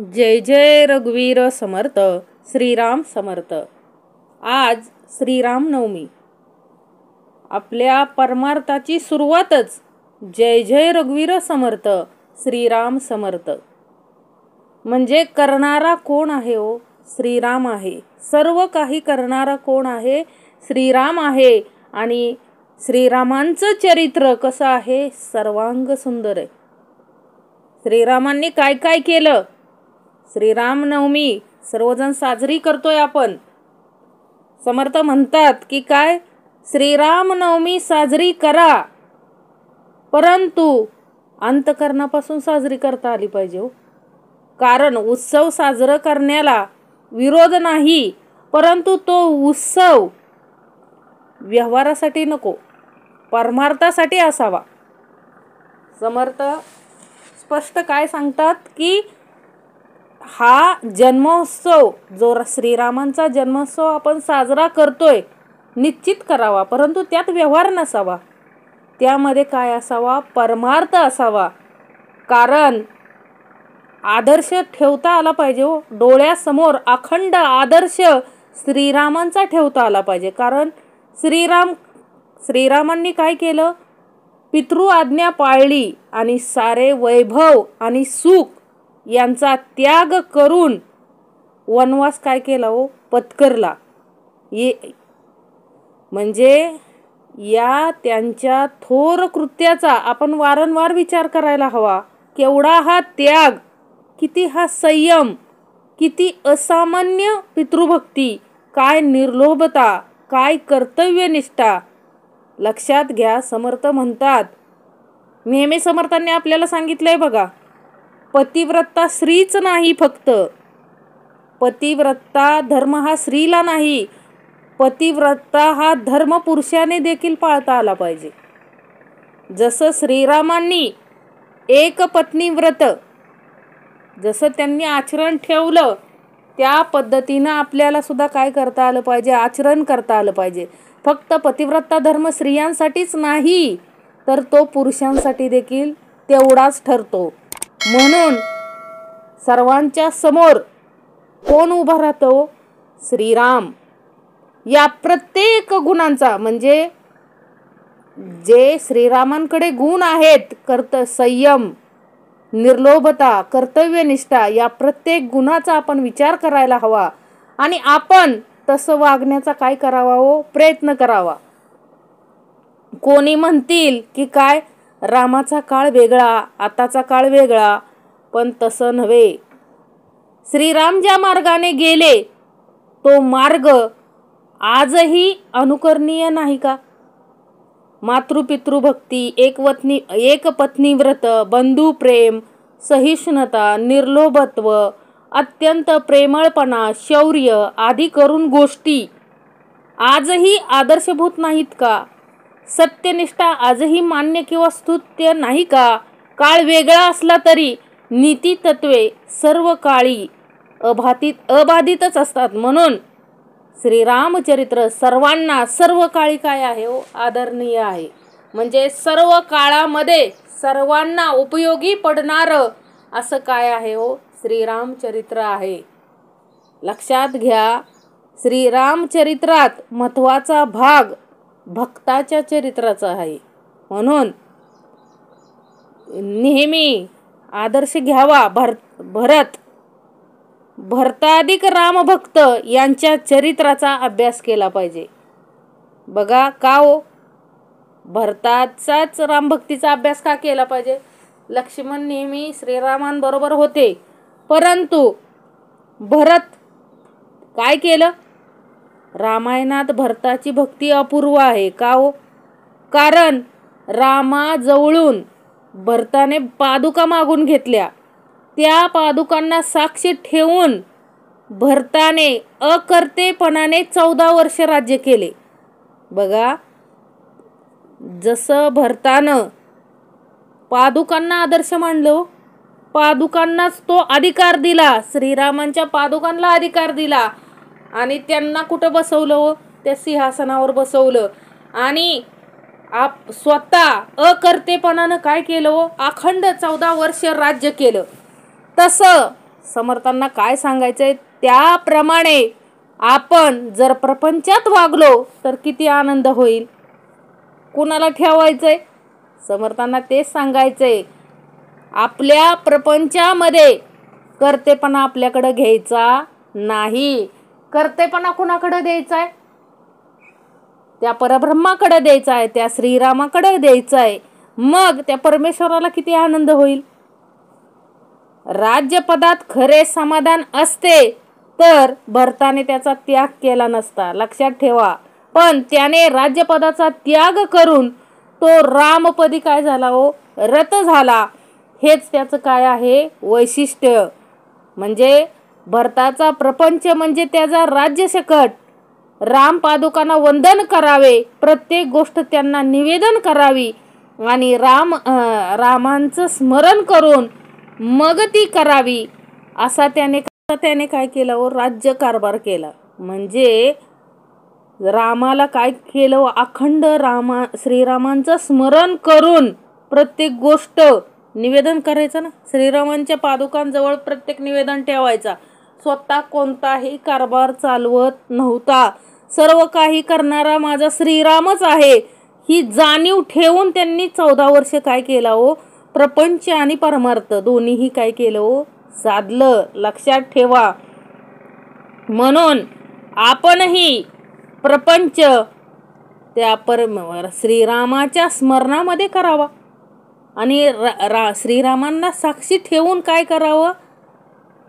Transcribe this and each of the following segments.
जय जय रघुवीर समर्थ. श्रीराम समर्थ. आज श्रीराम नवमी. आपल्या परमार्थाची सुरुवातच जय जय रघुवीर समर्थ श्रीराम समर्थ. म्हणजे करणारा कोण आहे हो? श्रीराम आहे. सर्व काही करणारा कोण आहे? श्रीराम आहे. आणि श्रीरामांचं चरित्र कसं आहे? सर्वांग सुंदर आहे. श्रीरामांनी काय काय केलं? श्रीराम नवमी सर्वजण साजरी करतोय आपण. समर्थ म्हणतात की काय? श्रीराम नवमी साजरी करा, परंतु अंतःकरणापासून साजरी करता आली पाहिजे हो. कारण उत्सव साजरा करण्याला विरोध नाही, परंतु तो उत्सव व्यवहारासाठी नको, परमार्थासाठी असावा. समर्थ स्पष्ट काय सांगतात की हा जन्मोत्सव जो श्रीरामांचा जन्मोत्सव आपण साजरा करतोय निश्चित करावा, परंतु त्यात व्यवहार नसावा. त्यामध्ये काय असावा? परमार्थ असावा. कारण आदर्श ठेवता आला पाहिजे हो. डोळ्यासमोर अखंड आदर्श श्रीरामांचा ठेवता आला पाहिजे. कारण श्रीरामांनी काय केलं? पितृ आज्ञा पाळली आणि सारे वैभव आणि सुख यांचा त्याग करून वनवास काय केला हो? पत्करला. म्हणजे या त्यांच्या थोर कृत्याचा आपण वारंवार विचार करायला हवा. केवढा हा त्याग, किती हा संयम, किती असामान्य पितृभक्ती, काय निर्लोभता, काय कर्तव्यनिष्ठा. लक्षात घ्या. समर्थ म्हणतात, नेहमी समर्थांनी आपल्याला सांगितलंय बघा, पतिव्रता स्त्रीच नाही फक्त. पतिव्रता धर्म हा स्त्रीला नाही, पतिव्रता हा धर्म पुरुषाने देखील पाळता आला पाहिजे. जसं श्रीरामांनी एक पत्नी व्रत जसं त्यांनी आचरण ठेवलं, त्या पद्धतीनं आपल्याला सुद्धा काय करता आलं पाहिजे? आचरण करता आलं पाहिजे. फक्त पतिव्रता धर्म स्त्रियांसाठीच नाही, तर तो पुरुषांसाठी देखील तेवढाच ठरतो. म्हणून सर्वांच्या समोर कोण उभा राहतो? श्रीराम. या प्रत्येक गुणांचा, म्हणजे जे श्रीरामांकडे गुण आहेत, संयम, निर्लोभता, कर्तव्यनिष्ठा, या प्रत्येक गुणाचा आपण विचार करायला हवा आणि आपण तसं वागण्याचा काय करावा हो? प्रयत्न करावा. कोणी म्हणतील की काय, रामाचा काळ वेगळा, आताचा काळ वेगळा, पण तसं नव्हे. श्रीराम ज्या मार्गाने गेले तो मार्ग आजही अनुकरणीय नाही का? मातृपितृभक्ती, एक पत्नी व्रत, बंधू प्रेम, सहिष्णुता, निर्लोभत्व, अत्यंत प्रेमळपणा, शौर्य आदी करून गोष्टी आजही आदर्शभूत नाहीत का? सत्यनिष्ठा आजही मान्य किंवा स्तुत्य नाही का? काळ वेगळा असला तरी नीती तत्वे सर्व काळी अबाधितच असतात. म्हणून श्रीरामचरित्र सर्वांना सर्व काळी काय आहे हो? आदरणीय आहे. म्हणजे सर्व काळामध्ये सर्वांना उपयोगी पडणारं असं काय आहे हो? श्रीरामचरित्र आहे. लक्षात घ्या. श्रीरामचरित्रात महत्त्वाचा भाग भक्ताच्या चरित्राचा आहे. म्हणून नेहमी आदर्श घ्यावा. भरताधिक रामभक्त यांच्या चरित्राचा अभ्यास केला पाहिजे. बघा का हो? भरताचाच रामभक्तीचा अभ्यास का केला पाहिजे? लक्ष्मण नेहमी श्रीरामांबरोबर होते, परंतु भरत काय केलं? रामायणात भरताची भक्ती अपूर्व आहे. का हो? कारण रामाजवळून भरताने पादुका मागून घेतल्या. त्या पादुकांना साक्षी ठेवून भरताने अकर्तेपणाने 14 वर्ष राज्य केले. बघा, जसं भरतानं पादुकांना आदर्श मानलं, पादुकांनाच तो अधिकार दिला, श्रीरामांच्या पादुकांना अधिकार दिला आणि त्यांना कुठं बसवलं हो? त्या सिंहासनावर बसवलं आणि स्वतः अकर्तेपणानं काय केलं हो? अखंड 14 वर्ष राज्य केलं. तसं समर्थांना काय सांगायचंय, त्याप्रमाणे आपण जर प्रपंचात वागलो तर किती आनंद होईल. कुणाला ठेवायचंय? समर्थांना तेच सांगायचंय, आपल्या प्रपंचामध्ये कर्तेपणा आपल्याकडे घ्यायचा नाही. कर्तेपणा कुणाकडे द्यायचा आहे? त्या परब्रह्माकडे द्यायचा आहे, त्या श्रीरामाकडे द्यायचा आहे. मग त्या परमेश्वराला किती आनंद होईल. राज्यपदात खरे समाधान असते तर भरताने त्याचा त्याग केला नसता, लक्षात ठेवा. पण त्याने राज्यपदाचा त्याग करून तो रामपदी काय झाला हो, रत झाला. हेच त्याचं काय आहे वैशिष्ट्य. म्हणजे भरताचा प्रपंच म्हणजे त्याचा राज्यशकट. राम पादुकांना वंदन करावे, प्रत्येक गोष्ट त्यांना निवेदन करावी आणि रामांचं स्मरण करून मग ती करावी, असा त्याने काय केलं हो, राज्यकारभार केला. म्हणजे रामाला काय केलं, अखंड श्रीरामांचं स्मरण करून प्रत्येक गोष्ट निवेदन करायचं ना. श्रीरामांच्या पादुकांजवळ प्रत्येक निवेदन ठेवायचा. स्वतः कोणताही कारभार चालवत नव्हता. सर्व काही करणारा माझा श्रीरामच आहे, ही जाणीव ठेवून त्यांनी 14 वर्ष काय केलं हो, प्रपंच आणि परमार्थ दोन्हीही काय केलं हो, साधलं. लक्षात ठेवा. म्हणून आपणही प्रपंच त्या श्रीरामाच्या स्मरणामध्ये करावा आणि श्रीरामांना साक्षी ठेवून काय करावं,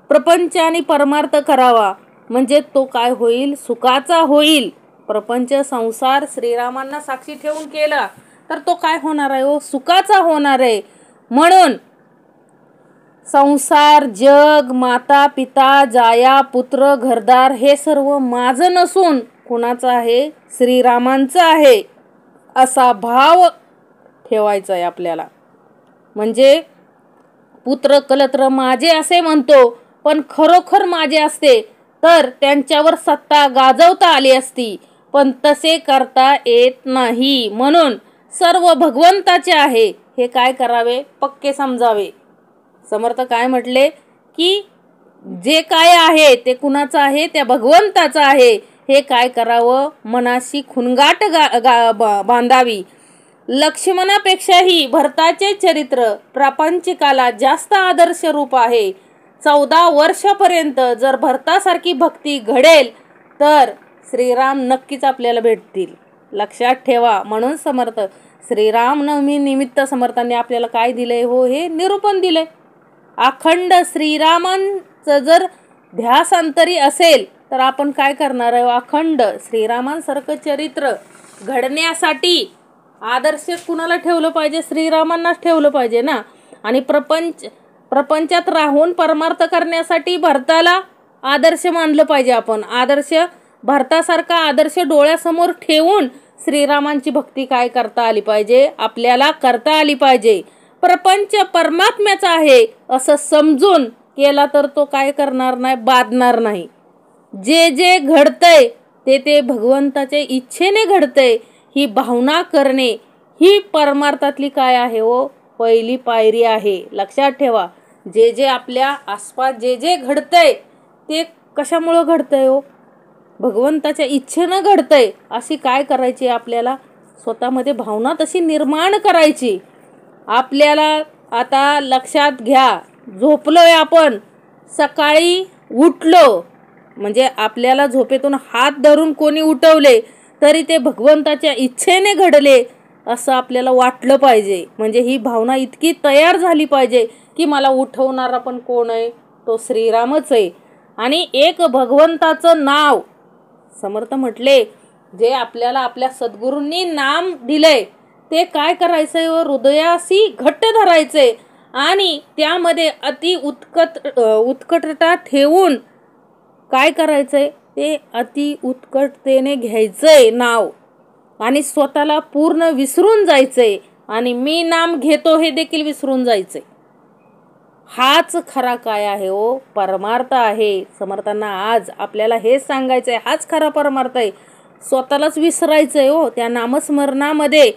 प्रपंच आणि परमार्थ करावा. म्हणजे तो काय होईल, सुखाचा होईल. प्रपंच संसार श्रीरामांना साक्षी ठेवून केला तर तो काय होणार आहे हो, सुखाचा होणार आहे. म्हणून संसार, जग, माता पिता, जाया पुत्र, घरदार हे सर्व माझं नसून कुणाचं आहे, श्रीरामांचं आहे, असा भाव ठेवायचा आहे आपल्याला. म्हणजे पुत्र कलत्र माझे असे म्हणतो, पण खरोखर माझे असते तर त्यांच्यावर सत्ता गाजवता आली असती, पण तसे करता येत नाही. म्हणून सर्व भगवंताचे आहे हे काय करावे, पक्के समजावे. समर्थ काय म्हटले की जे काय आहे ते कुणाचं आहे, त्या भगवंताचं आहे. हे काय करावं, मनाशी खुणगाट बांधावी. लक्ष्मणापेक्षाही भरताचे चरित्र प्रापंचिकाला जास्त आदर्श रूप आहे. 14 वर्षापर्यंत जर भरतासारखी भक्ती घडेल तर श्रीराम नक्कीच आपल्याला भेटतील. लक्षात ठेवा. म्हणून समर्थ श्रीरामनवमी निमित्त समर्थांनी आपल्याला काय दिलंय हो, हे निरूपण दिलंय. अखंड श्रीरामांचं जर ध्यासांतरी असेल तर आपण काय करणार आहे, अखंड श्रीरामांसारखं चरित्र घडण्यासाठी आदर्श कुणाला ठेवलं पाहिजे, श्रीरामांनाच ठेवलं पाहिजे ना. आणि प्रपंचात राहून परमार्थ करण्यासाठी भरताला आदर्श मानलं पाहिजे आपण. आदर्श भरतासारखा आदर्श डोळ्यासमोर ठेवून श्रीरामांची भक्ती काय करता आली पाहिजे, आपल्याला करता आली पाहिजे. प्रपंच परमात्म्याचा आहे असं समजून केला तर तो काय करणार नाही, बाधणार नाही. जे जे घडतंय ते भगवंताच्या इच्छेने घडतंय, ही भावना करणे ही परमार्थातली काय आहे हो, पहिली पायरी आहे. लक्षात ठेवा. जे जे आपल्या आसपास जे जे घडतंय ते कशामुळं घडतंय हो, भगवंताच्या इच्छेनं घडतंय. अशी काय करायची आपल्याला, स्वतःमध्ये भावना तशी निर्माण करायची. आपल्याला आता लक्षात घ्या, झोपलोय आपण, सकाळी उठलो म्हणजे आपल्याला झोपेतून हात धरून कोणी उठवले तरी ते भगवंताच्या इच्छेने घडले असं आपल्याला वाटलं पाहिजे. म्हणजे ही भावना इतकी तयार झाली पाहिजे की मला उठवणारा पण कोण आहे, तो श्रीरामच आहे. आणि एक भगवंताचं नाव समर्थ म्हटले, जे आपल्याला आपल्या सद्गुरूंनी नाम दिलंय ते काय करायचंय, हृदयाशी घट्ट धरायचंय आणि त्यामध्ये अति उत्कटता ठेवून काय करायचंय, ते अति उत्कटतेने घ्यायचंय नाव आणि स्वतःला पूर्ण विसरून जायचंय आणि मी नाम घेतो हे देखील विसरून जायचंय. हाच खरा काय आहे हो, परमार्थ आहे. समर्थांना आज आपल्याला हेच सांगायचंय, हाच खरा परमार्थ आहे. स्वतःलाच विसरायचंय हो, त्या नामस्मरणामध्ये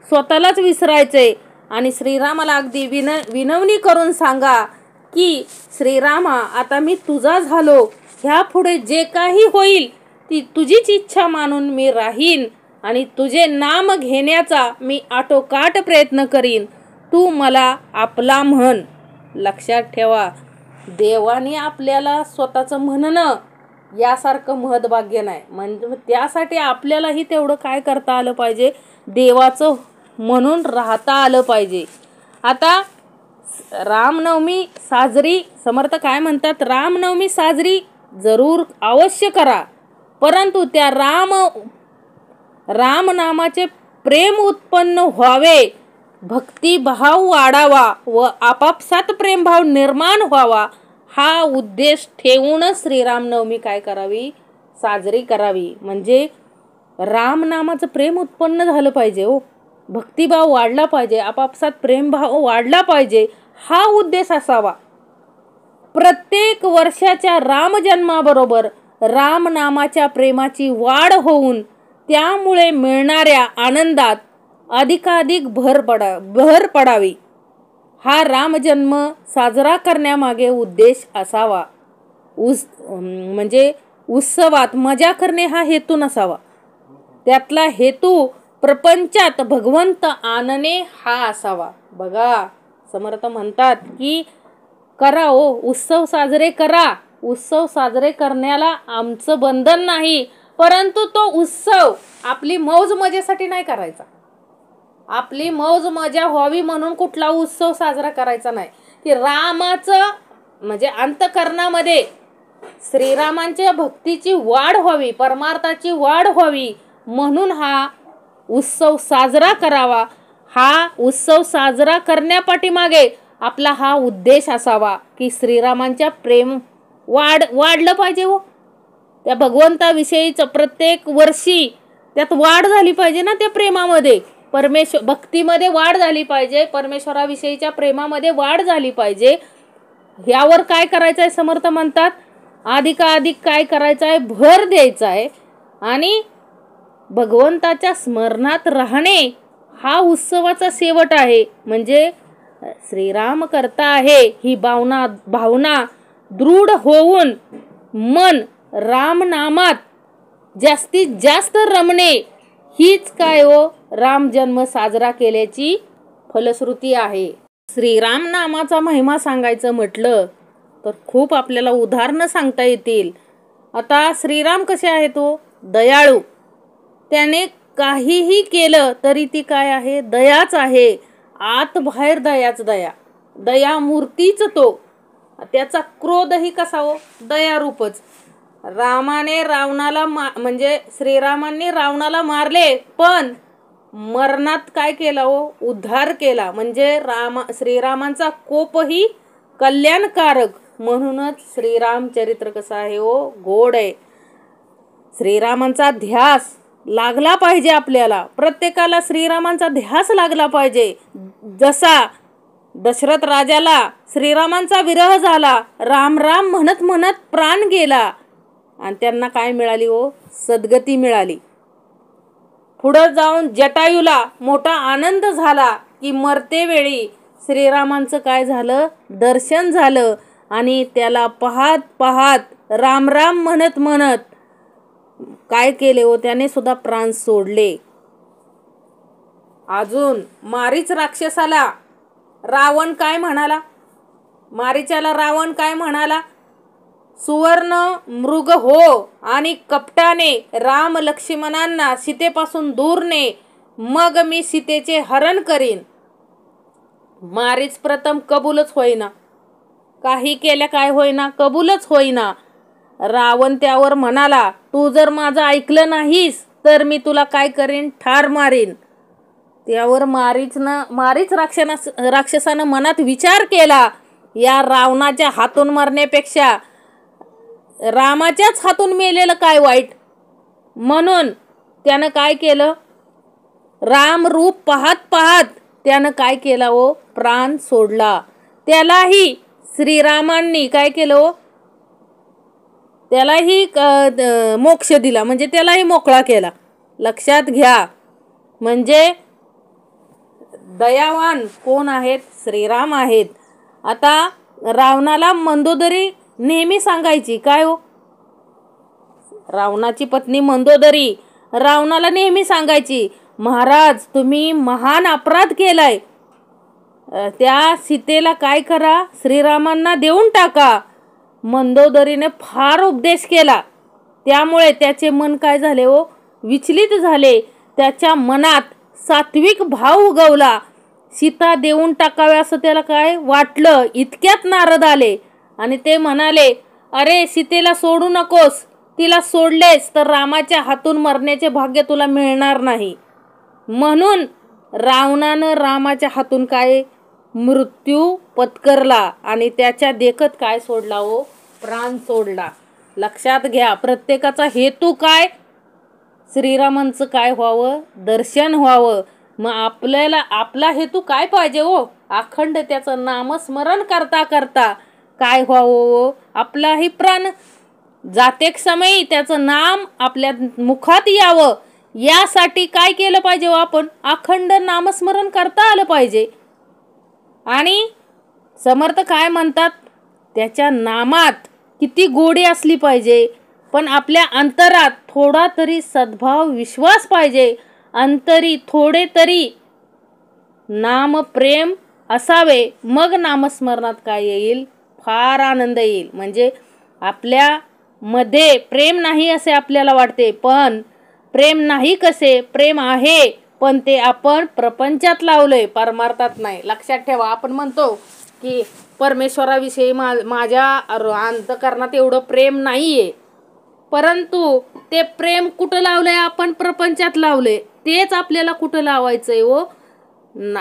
स्वतःलाच विसरायचंय आणि श्रीरामाला अगदी विनवणी करून सांगा की श्रीरामा आता मी तुझा झालो, ह्यापुढे जे काही होईल ती तुझीच इच्छा मानून मी राहीन आणि तुझे नाम घेण्याचा मी आटोकाट प्रयत्न करीन, तू मला आपला म्हण. लक्षात ठेवा, देवाने आपल्याला स्वतःचं म्हणणं यासारखं महत्भाग्य नाही. म्हणजे त्यासाठी आपल्यालाही तेवढं काय करता आलं पाहिजे, देवाचं म्हणून राहता आलं पाहिजे. आता रामनवमी साजरी, समर्थ काय म्हणतात, रामनवमी साजरी जरूर अवश्य करा, परंतु त्या राम नामाचे प्रेम उत्पन्न व्हावे, भक्तिभाव वाढावा व आपापसात प्रेमभाव निर्माण व्हावा, हा उद्देश ठेवूनच श्रीरामनवमी काय करावी, साजरी करावी. म्हणजे रामनामाचं प्रेम उत्पन्न झालं पाहिजे हो, भक्तिभाव वाढला पाहिजे, आपापसात प्रेमभाव वाढला पाहिजे, हा उद्देश असावा. प्रत्येक वर्षाच्या रामजन्माबरोबर रामनामाच्या प्रेमाची वाढ होऊन त्यामुळे मिळणाऱ्या आनंदात अधिकाधिक भर पडावी, हा रामजन्म साजरा करण्यामागे उद्देश असावा. म्हणजे उत्सवात मजा करणे हा हेतू नसावा, त्यातला हेतू प्रपंचात भगवंत आणणे हा असावा. बघा, समर्थ म्हणतात की करा हो, उत्सव साजरे करा. उत्सव साजरे करण्याला आमचं बंधन नाही, परंतु तो उत्सव आपली मौज मजेसाठी नाही करायचा. आपली मौज मजा व्हावी म्हणून कुठला उत्सव साजरा करायचा नाही, की रामाचं म्हणजे अंतःकरणामध्ये श्रीरामांच्या भक्तीची वाढ व्हावी, परमार्थाची वाढ व्हावी म्हणून हा उत्सव साजरा करावा. हा उत्सव साजरा करण्यापाठीमागे आपला हा उद्देश असावा की श्रीरामांच्या प्रेम वाढलं पाहिजे हो, त्या भगवंताविषयीचं प्रत्येक वर्षी त्यात वाढ झाली पाहिजे ना, त्या प्रेमामध्ये भक्तीमध्ये वाढ झाली पाहिजे, परमेश्वराविषयीच्या प्रेमामध्ये वाढ झाली पाहिजे. यावर काय करायचं आहे, समर्थ म्हणतात अधिकाधिक काय करायचं आहे, भर द्यायचा आहे आणि भगवंताच्या स्मरणात राहणे हा उत्सवाचा शेवट आहे. म्हणजे श्रीराम करता आहे ही भावना दृढ होऊन मन रामनामात जास्तीत जास्त रमणे हीच काय हो, रामजन्म साजरा केल्याची फलश्रुती आहे. श्रीराम नामाचा महिमा सांगायचं म्हटलं तर खूप आपल्याला उदाहरणं सांगता येतील. आता श्रीराम कसे आहेत तो, दयाळू. त्याने काहीही केलं तरी ती काय आहे, दयाच आहे. आत बाहेर दयाच दया मूर्तीच तो. त्याचा क्रोधही कसा हो, दयारूपच. रामाने रावणाला म्हणजे श्रीरामांनी रावणाला मारले, पण मरणात काय केला हो, उद्धार केला. म्हणजे श्रीरामांचा कोपही कल्याणकारक. म्हणूनच श्रीराम चरित्र कसं आहे हो, गोड आहे. श्रीरामांचा ध्यास लागला पाहिजे आपल्याला, प्रत्येकाला श्रीरामांचा ध्यास लागला पाहिजे. जसा दशरथ राजाला श्रीरामांचा विरह झाला, राम राम म्हणत म्हणत प्राण गेला आणि त्यांना काय मिळाली हो, सद्गती मिळाली. पुढे जाऊन जटायूला मोठा आनंद झाला की मरते वेळी श्रीरामांचं काय झालं, दर्शन झालं आणि त्याला पाहत पाहत राम राम म्हणत म्हणत काय केले हो, त्याने सुद्धा प्राण सोडले. अजून मारीच राक्षसाला रावण काय म्हणाला, मारीचाला रावण काय म्हणाला, सुवर्ण मृग हो आणि कपटाने राम लक्ष्मणांना सीतेपासून दूर ने, मग मी सीतेचे हरण करीन. मारीच प्रथम कबूलच होईना, काही केल्या काय होईना, कबूलच होईना. रावण त्यावर म्हणाला, तू जर माझं ऐकलं नाहीस तर मी तुला काय करीन, ठार मारीन. त्यावर मारीच राक्षसानं मनात विचार केला, या रावणाच्या हातून मरण्यापेक्षा रामाच्याच हातून मेलेलं काय वाईट. म्हणून त्यानं काय केलं, राम रूप पाहत पाहत त्यानं काय केलं हो, प्राण सोडला. त्यालाही श्रीरामांनी काय केलं हो, त्यालाही मोक्ष दिला, म्हणजे त्यालाही मोकळा केला. लक्षात घ्या, म्हणजे दयावान कोण आहेत, श्रीराम आहेत. आता रावणाला मंदोदरी नेहमी सांगायची. काय हो, रावणाची पत्नी मंदोदरी रावणाला नेहमी सांगायची, महाराज तुम्ही महान अपराध केलाय, त्या सीतेला काय करा, श्रीरामांना देऊन टाका. मंदोदरीने फार उपदेश केला, त्यामुळे त्याचे मन काय झाले हो, विचलित झाले. त्याच्या मनात सात्विक भाव उगवला. सीता देऊन टाकावे असं त्याला काय वाटलं. इतक्यात नारद आले आणि ते म्हणाले, अरे सीतेला सोडू नकोस, तिला सोडलेस तर रामाच्या हातून मरण्याचे भाग्य तुला मिळणार नाही. म्हणून रावणानं रामाच्या हातून काय मृत्यू पत्करला आणि त्याच्या देखत काय सोडला हो, प्राण सोडला. लक्षात घ्या, प्रत्येकाचा हेतू काय, श्रीरामांचं काय व्हावं, दर्शन व्हावं. मग आपल्याला आपला हेतू काय पाहिजे हो, अखंड त्याचं नामस्मरण करता करता काय व्हावं हो, आपलाही प्राण जातेक समयी त्याचं नाम आपल्या मुखात यावं, यासाठी काय केलं पाहिजे हो, आपण अखंड नामस्मरण करता आलं पाहिजे. आणि समर्थ काय म्हणतात, त्याच्या नामात किती गोडी असली पाहिजे, पण आपल्या अंतरात थोडा तरी सद्भाव विश्वास पाहिजे. अंतरी थोडे तरी नाम प्रेम असावे, मग नामस्मरणात काय येईल, फार आनंद येईल. म्हणजे आपल्या मध्ये प्रेम नाही असे आपल्याला वाटते, पण प्रेम नाही कसे, प्रेम आहे पण ते आपण प्रपंचात लावलंय, परमार्थात नाही. लक्षात ठेवा, आपण म्हणतो की परमेश्वराविषयी माझ्या अंतःकरणात एवढं प्रेम नाहीये, परंतु ते प्रेम कुठं लावलंय, आपण प्रपंचात लावलंय. तेच आपल्याला कुठं लावायचंय हो,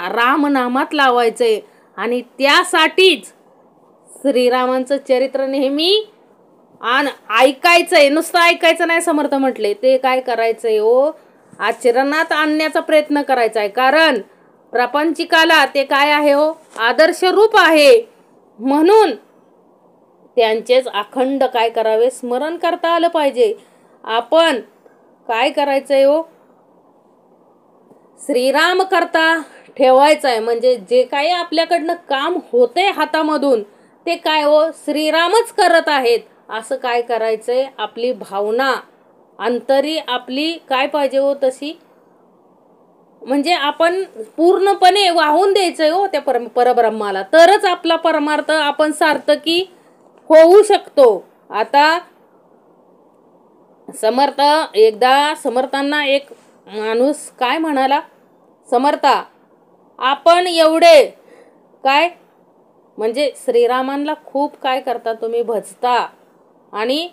रामनामात लावायचंय. आणि त्यासाठीच श्रीरामांचं चरित्र नेहमी ऐकायचंय, नुसतं ऐकायचं नाही. समर्थ म्हटले ते काय करायचंय हो, आचरणात आणण्याचा प्रयत्न करायचा आहे. कारण प्रपंचिकाला ते काय आहे हो, आदर्श रूप आहे. म्हणून त्यांचेच अखंड काय करावे, स्मरण करता आलं पाहिजे. आपण काय करायचंय हो, श्रीराम करता ठेवायचं आहे. म्हणजे जे काही आपल्याकडनं काम होते हातामधून, ते काय हो, श्रीरामच करत आहेत असं काय करायचंय. आपली भावना अंतरी आपली काय पाहिजे हो तशी, म्हणजे आपण पूर्णपणे वाहून द्यायचंय हो त्या परब्रह्माला, तरच आपला परमार्थ आपण सार्थकी होऊ शकतो. आता समर्थ, एकदा समर्थांना एक माणूस काय म्हणाला, समर्था आपण एवढे काय म्हणजे श्रीरामांना खूप काय करता तुम्ही, भजता आणि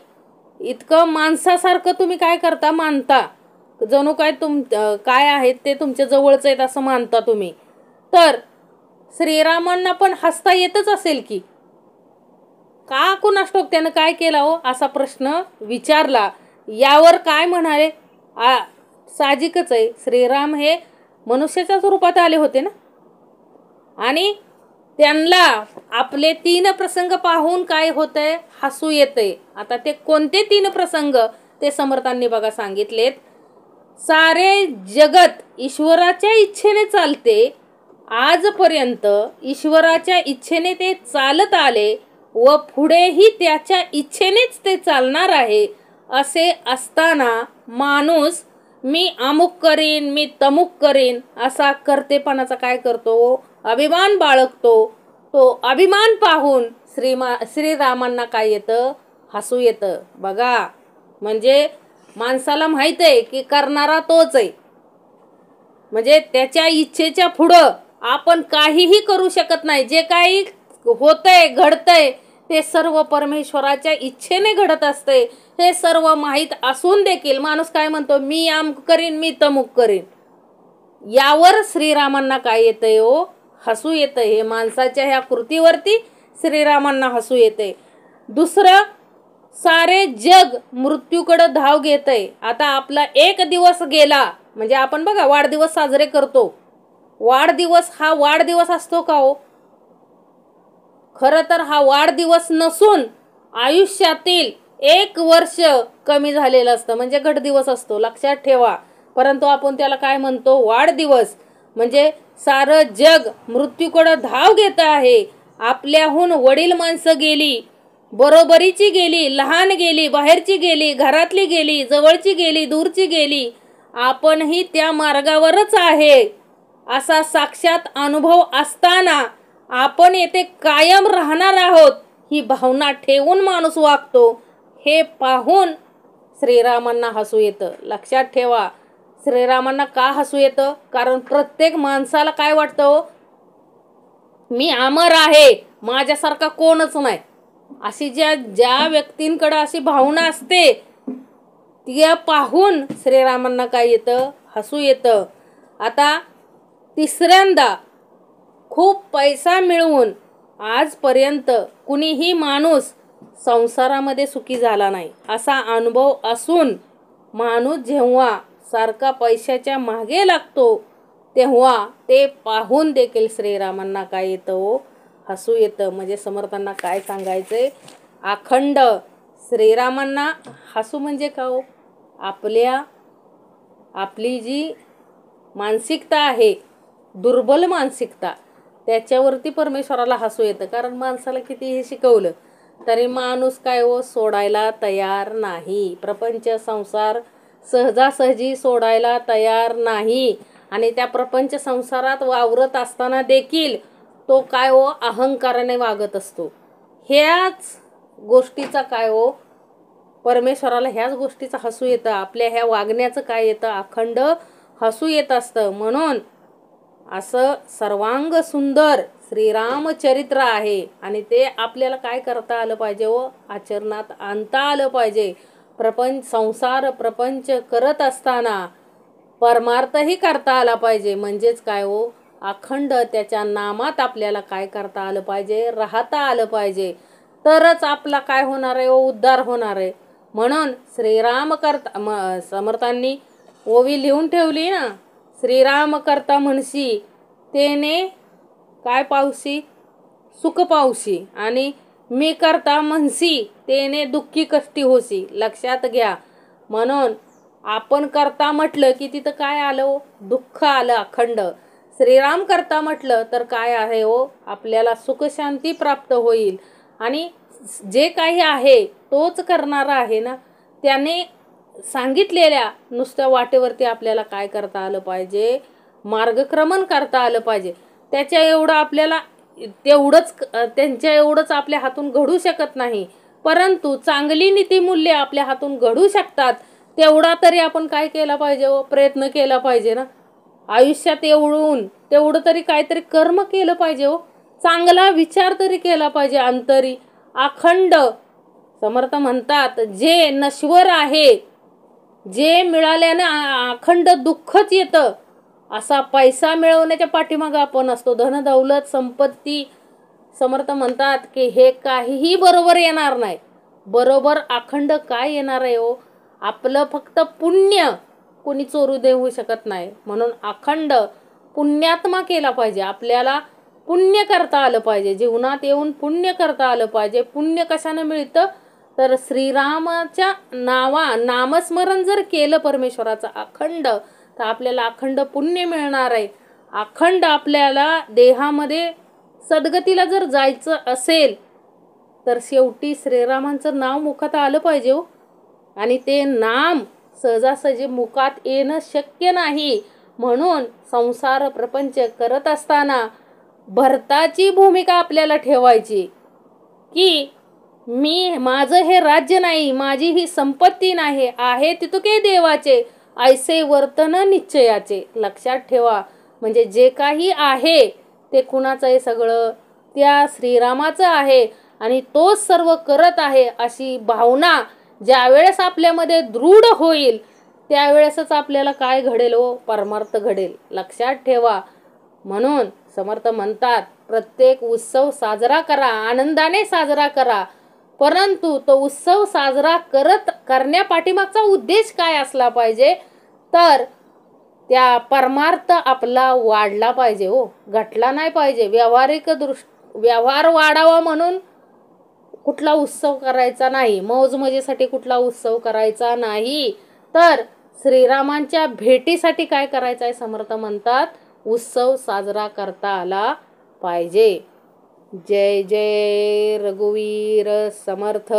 इतकं माणसासारखं तुम्ही काय करता, मानता, जणू काय काय आहेत ते तुमच्या जवळच आहेत असं मानता तुम्ही. तर श्रीरामांना पण हसता येतच असेल की, का कुणास ठाऊक त्यानं काय केला हो असा प्रश्न विचारला. यावर काय म्हणाले, साहजिकच आहे, श्रीराम हे मनुष्याच्या रूपात आले होते ना, आणि त्यांना आपले 3 प्रसंग पाहून काय होतंय, हसू येतंय. आता ते कोणते 3 प्रसंग ते समर्थांनी बघा सांगितलेत. सारे जगत ईश्वराच्या इच्छेने चालते, आजपर्यंत ईश्वराच्या इच्छेने ते चालत आले व पुढेही त्याच्या इच्छेनेच ते चालणार आहे. असे असताना माणूस मी अमुक करीन, मी तमुक करीन असा करतेपणाचा काय करतो, अभिमान बाळगतो. तो अभिमान पाहून श्रीरामांना काय येतं, हसू येतं. बघा, म्हणजे माणसाला माहित आहे की करणारा तोच आहे, म्हणजे त्याच्या इच्छेच्या पुढं आपण काहीही करू शकत नाही. जे काही होतंय घडतंय ते सर्व परमेश्वराच्या इच्छेने घडत असते. हे सर्व माहीत असून देखील माणूस काय म्हणतो, मी अमुक करीन, मी तमुक करीन. यावर श्रीरामांना काय येतंय हो, हसू येतंय. हे माणसाच्या ह्या कृतीवरती श्रीरामांना हसू येतंय. दुसरं, सारे जग मृत्यूकडे धाव घेतंय. आता आपला एक दिवस गेला म्हणजे आपण बघा वाढदिवस साजरे करतो, वाढदिवस हा वाढदिवस असतो का हो, खरं तर हा वाढदिवस नसून आयुष्यातील 1 वर्ष कमी झालेलं असतं, म्हणजे घटदिवस असतो. लक्षात ठेवा. परंतु आपण त्याला काय म्हणतो, वाढदिवस. म्हणजे सारं जग मृत्यूकडे धाव घेत आहे आपल्याहून वडील माणसं गेली, बरोबरीची गेली, लहान गेली, बाहेरची गेली, घरातली गेली, जवळची गेली, दूरची गेली, आपणही त्या मार्गावरच आहे असा साक्षात अनुभव असताना आपण येथे कायम राहणार आहोत ही भावना ठेवून माणूस वागतो. हे पाहून श्रीरामांना हसू येतं. लक्षात ठेवा, श्रीरामांना का हसू येतं? कारण प्रत्येक माणसाला काय वाटतं हो, मी अमर आहे, माझ्यासारखा कोणच नाही. अशी ज्या व्यक्तींकडे अशी भावना असते त्या पाहून श्रीरामांना काय येतं? हसू येतं. आता तिसऱ्यांदा, खूप पैसा मिळवून आजपर्यंत कुणीही माणूस संसारामध्ये सुखी झाला नाही असा अनुभव असून माणूस जेव्हा सारखा पैशाच्या मागे लागतो तेव्हा ते पाहून देखील श्रीरामांना काय येतं हो? हसू येतं. म्हणजे समर्थांना काय सांगायचंय? अखंड श्रीरामांना हसू म्हणजे का हो? आपली जी मानसिकता आहे, दुर्बल मानसिकता, त्याच्यावरती परमेश्वराला हसू येतं. कारण माणसाला कितीही शिकवलं तरी माणूस काय हो, सोडायला तयार नाही. प्रपंच संसार सहजासहजी सोडायला तयार नाही. आणि त्या प्रपंच संसारात वावरत असताना देखील तो काय हो, अहंकाराने वागत असतो. ह्याच गोष्टीचा काय हो, परमेश्वराला ह्याच गोष्टीचं हसू येतं. आपल्या ह्या वागण्याचं काय येतं? अखंड हसू येत असतं. म्हणून असं सर्वांग सुंदर श्रीरामचरित्र आहे आणि ते आपल्याला काय करता आलं पाहिजे हो? आचरणात आणता आलं पाहिजे. संसार प्रपंच करत असताना परमार्थही करता आला पाहिजे. म्हणजेच काय हो, अखंड त्याच्या नामात आपल्याला काय करता आलं पाहिजे? राहता आलं पाहिजे. तरच आपला काय होणार आहे हो? उद्धार होणार आहे. म्हणून श्रीराम करता समर्थांनी ओवी लिहून ठेवली ना, श्रीराम करता म्हणशी तेने काय पावसी? सुख पावशी. आणि मी करता म्हणसी तेने दुःखी कष्टी होसी. लक्षात घ्या. म्हणून आपण करता म्हटलं की तिथं काय आलं हो? दुःख आलं अखंड. श्रीराम करता म्हटलं तर काय आहे हो? आपल्याला सुख शांती प्राप्त होईल. आणि जे काही आहे तोच करणारा आहे ना, त्याने सांगितलेल्या नुसत्या वाटेवरती आपल्याला काय करता आलं पाहिजे? मार्गक्रमण करता आलं पाहिजे. त्याच्या एवढं आपल्याला त्यांच्या एवढंच आपल्या हातून घडू शकत नाही, परंतु चांगली नीतिमूल्य आपल्या हातून घडू शकतात. तेवढा तरी आपण काय केला पाहिजे हो? प्रयत्न केला पाहिजे ना. आयुष्यात तेवढं तरी काहीतरी कर्म केलं पाहिजे हो. चांगला विचार तरी केला पाहिजे अंतरी. अखंड समर्थ म्हणतात, जे नश्वर आहे, जे मिळाल्याने अखंड दुःखच येतं, असा पैसा मिळवण्याच्या पाठीमागे आपण असतो. धन दौलत संपत्ती समर्थ म्हणतात की हे काहीही बरोबर येणार नाही. बरोबर अखंड काय येणार आहे हो? आपलं फक्त पुण्य कोणी चोरू देऊ शकत नाही. म्हणून अखंड पुण्यात्मा केला पाहिजे. आपल्याला पुण्य करता आलं पाहिजे. जीवनात येऊन पुण्य करता आलं पाहिजे. पुण्य कशानं मिळतं? तर श्रीरामाच्या नामस्मरण जर केलं परमेश्वराचं अखंड, तर आपल्याला अखंड पुण्य मिळणार आहे. अखंड आपल्याला देहामध्ये सद्गतीला जर जायचं असेल तर शेवटी श्रीरामांचं नाव मुखात आलं पाहिजे हो. आणि ते नाम सहजासहजी मुखात येणं शक्य नाही. म्हणून संसार प्रपंच करत असताना भरताची भूमिका आपल्याला ठेवायची की माझं हे राज्य नाही, माझी ही संपत्ती नाही, आहे तितके देवाचे, ऐसे वर्तन निश्चयाचे. लक्षात ठेवा. म्हणजे जे काही आहे ते कुणाचं आहे? सगळं त्या श्रीरामाचं आहे आणि तोच सर्व करत आहे अशी भावना ज्यावेळेस आपल्यामध्ये दृढ होईल त्यावेळेसच आपल्याला काय घडेल हो? परमार्थ घडेल. लक्षात ठेवा. म्हणून समर्थ म्हणतात, प्रत्येक उत्सव साजरा करा, आनंदाने साजरा करा, परंतु तो उत्सव साजरा करण्यापाठीमागचा उद्देश काय असला पाहिजे? तर त्या परमार्थ आपला वाढला पाहिजे हो, घटला नाही पाहिजे. व्यवहार वाढावा म्हणून कुठला उत्सव करायचा नाही, मौजमजेसाठी कुठला उत्सव करायचा नाही, तर श्रीरामांच्या भेटीसाठी काय करायचं आहे? समर्थ म्हणतात उत्सव साजरा करता आला पाहिजे. जय जय रघुवीर समर्थ.